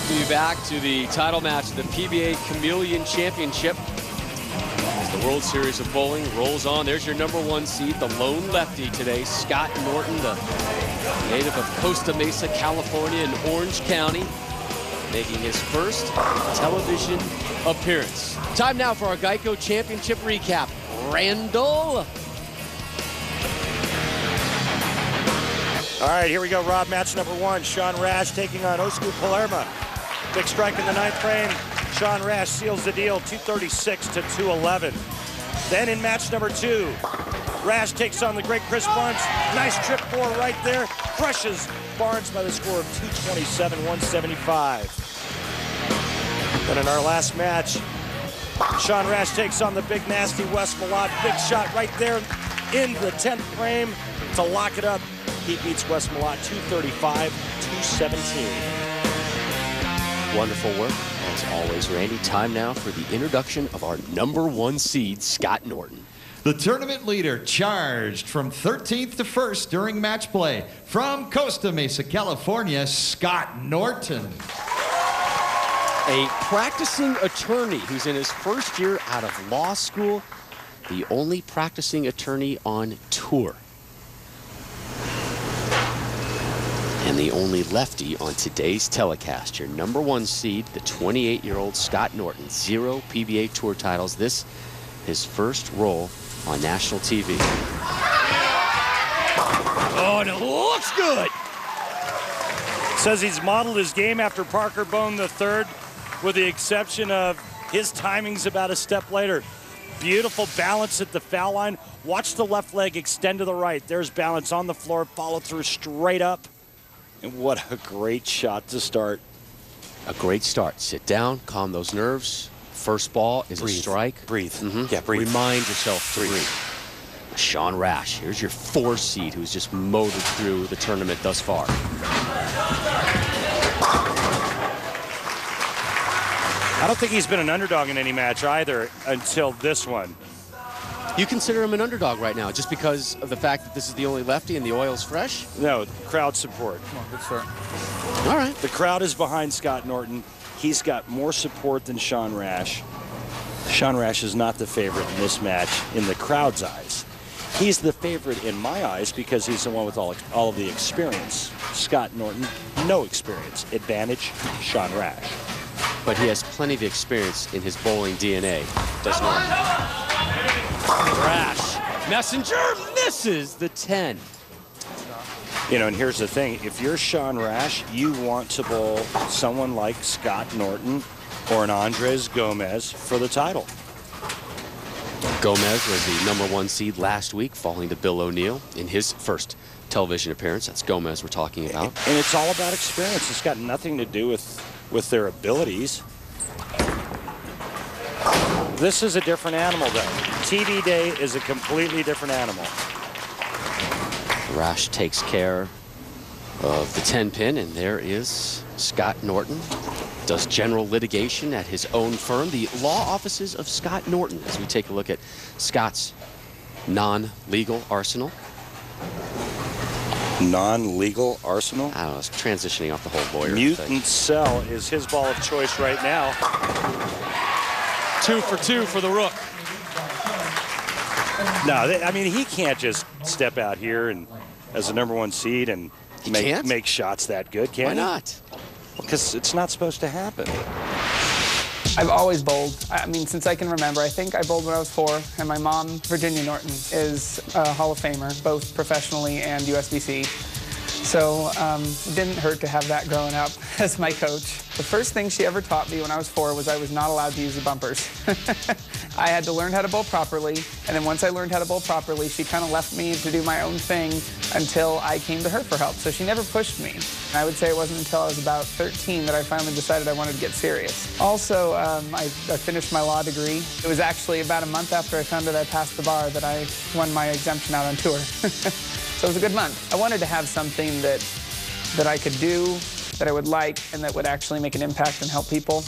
welcome you back to the title match of the PBA Chameleon Championship. As the World Series of Bowling rolls on, there's your #1 seed, the lone lefty today, Scott Norton, the native of Costa Mesa, California in Orange County, making his first television appearance. Time now for our GEICO Championship recap. Randall. All right, here we go, Rob. Match #1, Sean Rash taking on Osku Palermaa. Big strike in the 9th frame. Sean Rash seals the deal, 236 to 211. Then in match #2, Rash takes on the great Chris Barnes. Nice trip 4 right there. Crushes Barnes by the score of 227-175. Then in our last match, Sean Rash takes on the big nasty Wes Malott. Big shot right there in the 10th frame to lock it up. He beats Wes Malott 235-217. Wonderful work, as always, Randy. Time now for the introduction of our #1 seed, Scott Norton. The tournament leader charged from 13th to 1st during match play. From Costa Mesa, California, Scott Norton. A practicing attorney who's in his first year out of law school, the only practicing attorney on tour. And the only lefty on today's telecast. Your #1 seed, the 28-year-old Scott Norton. 0 PBA Tour titles. This, his first role on national TV. Oh, and it looks good. Says he's modeled his game after Parker Bone III, with the exception of his timing's about a step later. Beautiful balance at the foul line. Watch the left leg extend to the right. There's balance on the floor, follow through straight up. And what a great shot to start. A great start. Sit down, calm those nerves. First ball is a strike. Breathe. Yeah, breathe. Remind yourself to breathe. Sean Rash, here's your 4 seed who's just motored through the tournament thus far. I don't think he's been an underdog in any match either until this one. You consider him an underdog right now just because of the fact that this is the only lefty and the oil's fresh? No, crowd support. Come on, good start. All right. The crowd is behind Scott Norton. He's got more support than Sean Rash. Sean Rash is not the favorite in this match in the crowd's eyes. He's the favorite in my eyes because he's the one with all of the experience. Scott Norton, no experience. Advantage, Sean Rash. But he has plenty of experience in his bowling DNA, does Norton? Rash, messenger, misses the 10. You know, and here's the thing. If you're Sean Rash, you want to bowl someone like Scott Norton or an Andres Gomez for the title. Gomez was the #1 seed last week, falling to Bill O'Neill in his first television appearance. That's Gomez we're talking about. And it's all about experience. It's got nothing to do with their abilities. This is a different animal, though. TV day is a completely different animal. Rash takes care of the 10-pin, and there is Scott Norton. Does general litigation at his own firm, the law offices of Scott Norton, as we take a look at Scott's non-legal arsenal. Non-legal arsenal? I don't know, it's transitioning off the whole lawyer Mutant thing. Cell is his ball of choice right now. 2 for 2 for the Rook. No, I mean, he can't just step out here and as a #1 seed and make shots that good, can he? Why not? Because it's not supposed to happen. I've always bowled. I mean, since I can remember. I think I bowled when I was 4, and my mom, Virginia Norton, is a Hall of Famer, both professionally and USBC. So it didn't hurt to have that growing up as my coach. The first thing she ever taught me when I was 4 was I was not allowed to use the bumpers. I had to learn how to bowl properly, and then once I learned how to bowl properly, she kind of left me to do my own thing until I came to her for help. So she never pushed me. I would say it wasn't until I was about 13 that I finally decided I wanted to get serious. Also, I finished my law degree. It was actually about a month after I found out I passed the bar that I won my exemption out on tour. So it was a good month. I wanted to have something that I could do, that I would like, and that would actually make an impact and help people.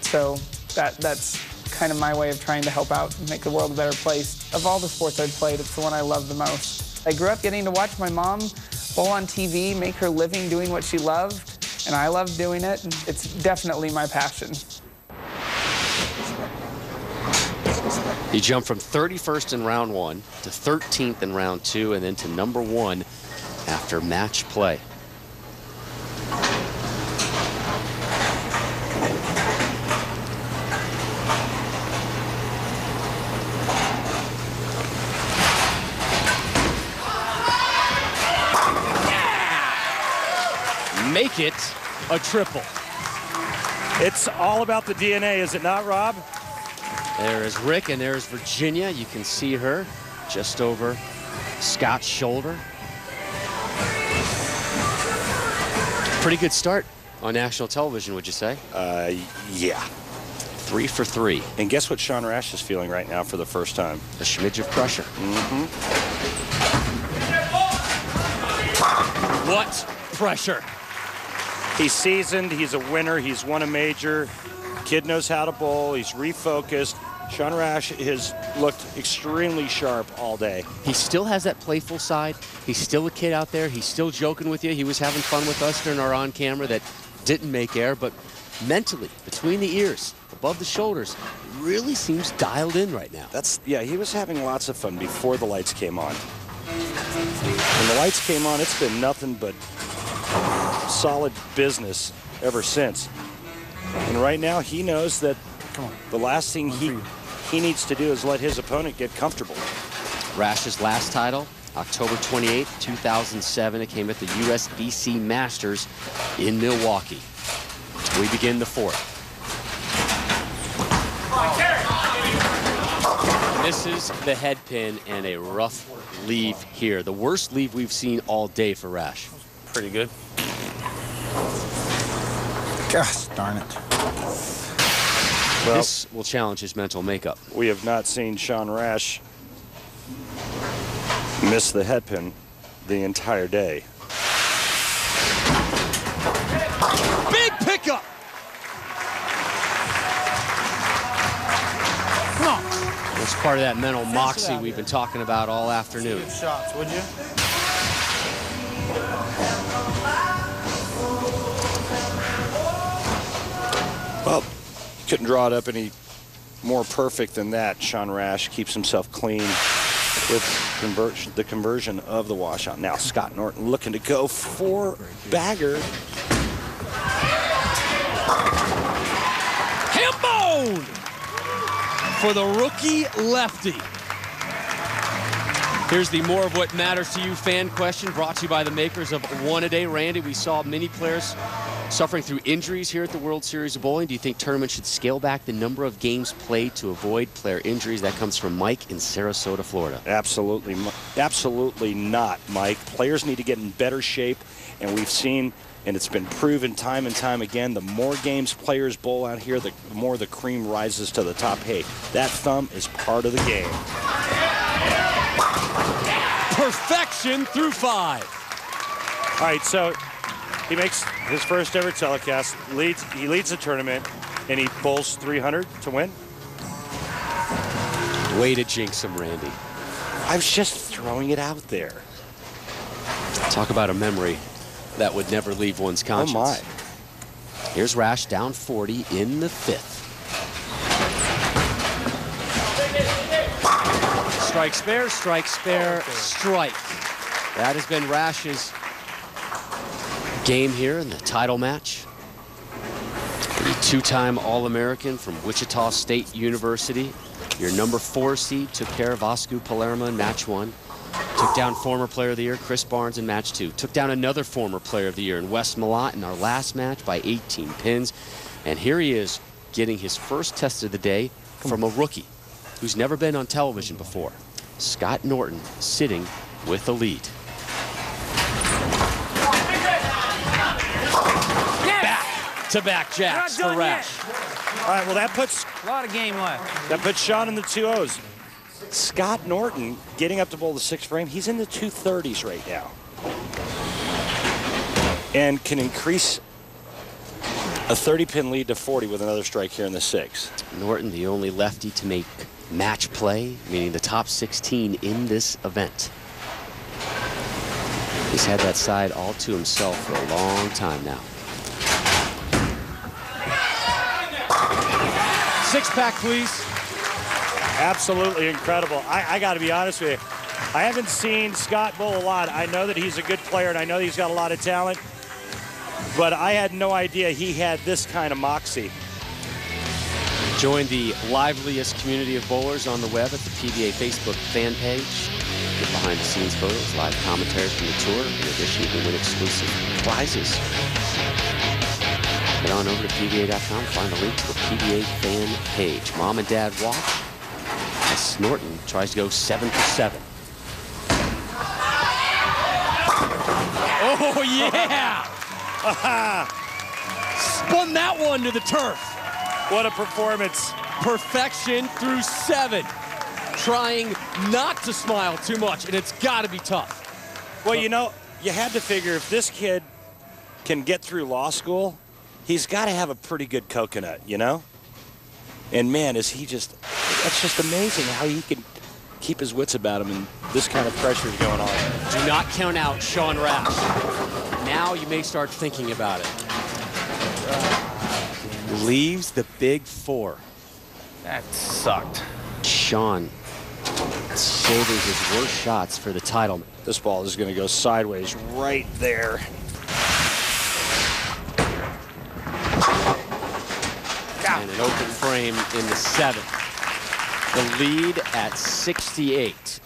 So that's kind of my way of trying to help out and make the world a better place. Of all the sports I've played, it's the one I love the most. I grew up getting to watch my mom bowl on TV, make her living doing what she loved. and I love doing it. It's definitely my passion. He jumped from 31st in round 1 to 13th in round 2 and then to number 1 after match play. Make it a triple. It's all about the DNA, is it not, Rob? There is Rick, and there's Virginia. You can see her just over Scott's shoulder. Pretty good start on national television, would you say? Yeah. 3 for 3. And guess what Sean Rash is feeling right now for the first time? A smidge of pressure. What pressure? He's seasoned, he's a winner, he's won a major. Kid knows how to bowl, he's refocused. Sean Rash has looked extremely sharp all day. He still has that playful side. He's still a kid out there. He's still joking with you. He was having fun with us during our on-camera that didn't make air, but mentally, between the ears, above the shoulders, really seems dialed in right now. Yeah, he was having lots of fun before the lights came on. When the lights came on, it's been nothing but solid business ever since. And right now, he knows that the last thing he needs to do is let his opponent get comfortable. Rash's last title, October 28, 2007. It came at the USBC Masters in Milwaukee. We begin the 4th. Misses the head pin and a rough leave here. The worst leave we've seen all day for Rash. Pretty good. Gosh darn it. Well, this will challenge his mental makeup. We have not seen Sean Rash miss the head pin the entire day. Big pickup! Come on. It's part of that mental moxie we've been talking about all afternoon. Good shots, would you? Well, couldn't draw it up any more perfect than that. Sean Rash keeps himself clean with the conversion of the washout. Now Scott Norton looking to go for bagger. Hambone for the rookie lefty. Here's the more of what matters to you fan question, brought to you by the makers of One A Day. Randy, we saw many players suffering through injuries here at the World Series of Bowling. Do you think tournaments should scale back the number of games played to avoid player injuries? That comes from Mike in Sarasota, Florida. Absolutely, absolutely not, Mike. Players need to get in better shape, and we've seen, and it's been proven time and time again, the more games players bowl out here, the more the cream rises to the top. Hey, that thumb is part of the game. Perfection through 5. All right, so he makes his first ever telecast, he leads the tournament, and he bowls 300 to win. Way to jinx him, Randy. I was just throwing it out there. Talk about a memory that would never leave one's conscience. Oh, my. Here's Rash down 40 in the 5th. Strike spare, strike spare, strike. That has been Rash's game here in the title match. The two-time All-American from Wichita State University. Your number 4 seed took care of Osku Palermaa in match 1. Took down former player of the year Chris Barnes in match 2. Took down another former player of the year in Wes Malott in our last match by 18 pins. And here he is getting his first test of the day from a rookie who's never been on television before. Scott Norton sitting with the lead. Back-to-back jacks for Rash. All right, well, that puts A lot of game left. That puts Sean in the 2-0s. Scott Norton getting up to bowl the 6th frame. He's in the 230s right now. And can increase a 30-pin lead to 40 with another strike here in the 6th. Norton, the only lefty to make match play, meaning the top 16 in this event. He's had that side all to himself for a long time now. Six-pack, please. Absolutely incredible. I got to be honest with you. I haven't seen Scott bowl a lot. I know that he's a good player, and I know he's got a lot of talent. But I had no idea he had this kind of moxie. Join the liveliest community of bowlers on the web at the PBA Facebook fan page. Get behind-the-scenes photos, live commentary from the tour. In addition, you can win exclusive prizes. Head on over to PBA.com, find the link to the PBA fan page. Mom and Dad watch as Norton tries to go 7 for 7. Oh, yeah! Spun that one to the turf. What a performance. Perfection through 7. Trying not to smile too much, and it's got to be tough. Well, you know, you had to figure if this kid can get through law school, he's got to have a pretty good coconut, you know? And man, is he just, that's just amazing how he can keep his wits about him and this kind of pressure is going on. Do not count out Sean Rash. Now you may start thinking about it. Leaves the big 4. That sucked. Sean saving his worst shots for the title. This ball is going to go sideways right there. And an open frame in the 7th. The lead at 68.